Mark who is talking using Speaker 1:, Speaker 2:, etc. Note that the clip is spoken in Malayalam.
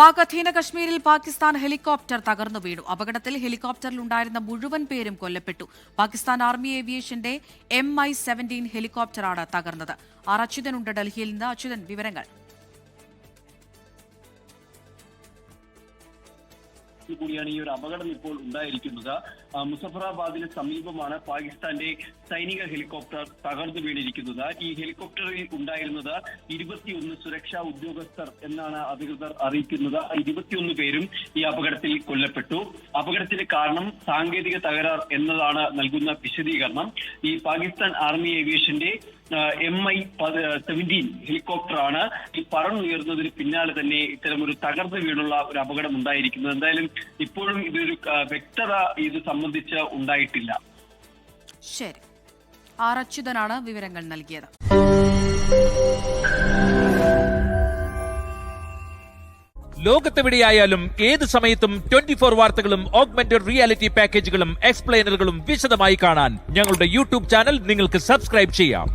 Speaker 1: പാക് അധീന കശ്മീരിൽ പാകിസ്ഥാൻ ഹെലികോപ്റ്റർ തകർന്നു വീണു. അപകടത്തിൽ ഹെലികോപ്റ്ററിലുണ്ടായിരുന്ന മുഴുവൻ പേരും കൊല്ലപ്പെട്ടു. പാകിസ്ഥാൻ ആർമി ഏവിയേഷന്റെ MI-17 ഹെലികോപ്റ്ററാണ് തകർന്നത്. അച്യുതനുണ്ട് ഡൽഹിയിൽ നിന്ന്. അച്യുതൻ, വിവരങ്ങൾ.
Speaker 2: കൂടിയാണ് ഈ ഒരു അപകടം ഇപ്പോൾ ഉണ്ടായിരിക്കുന്നത്. മുസഫറാബാദിന് സമീപമാണ് പാകിസ്ഥാന്റെ സൈനിക ഹെലികോപ്റ്റർ തകർന്നു വീണിരിക്കുന്നത്. ഈ ഹെലികോപ്റ്ററിൽ ഉണ്ടായിരുന്നത് 21 സുരക്ഷാ ഉദ്യോഗസ്ഥർ എന്നാണ് അധികൃതർ അറിയിക്കുന്നത്. 21 പേരും ഈ അപകടത്തിൽ കൊല്ലപ്പെട്ടു. അപകടത്തിന് കാരണം സാങ്കേതിക തകരാർ എന്നതാണ് നൽകുന്ന വിശദീകരണം. ഈ പാകിസ്ഥാൻ ആർമി ഏവിയേഷന്റെ MI-17 ഹെലികോപ്റ്ററാണ് ഈ പറന്നുയർന്നതിന് പിന്നാലെ തന്നെ ഇത്തരമൊരു തകർന്നു വീണുള്ള ഒരു അപകടം ഉണ്ടായിരിക്കുന്നത്. എന്തായാലും ഇപ്പോഴും ഇതൊരു വ്യക്തത ഇത് സംബന്ധിച്ച് ഉണ്ടായിട്ടില്ല.
Speaker 1: ശരി, അച്യുതനാണ് വിവരങ്ങൾ നൽകിയത്.
Speaker 3: ലോകത്തെവിടെയായാലും ഏത് സമയത്തും 24 വാർത്തകളും ഓഗ്മെന്റഡ് റിയാലിറ്റി പാക്കേജുകളും എക്സ്പ്ലെയിനറുകളും വിശദമായി കാണാൻ ഞങ്ങളുടെ YouTube ചാനൽ നിങ്ങൾക്ക് സബ്സ്ക്രൈബ് ചെയ്യാം.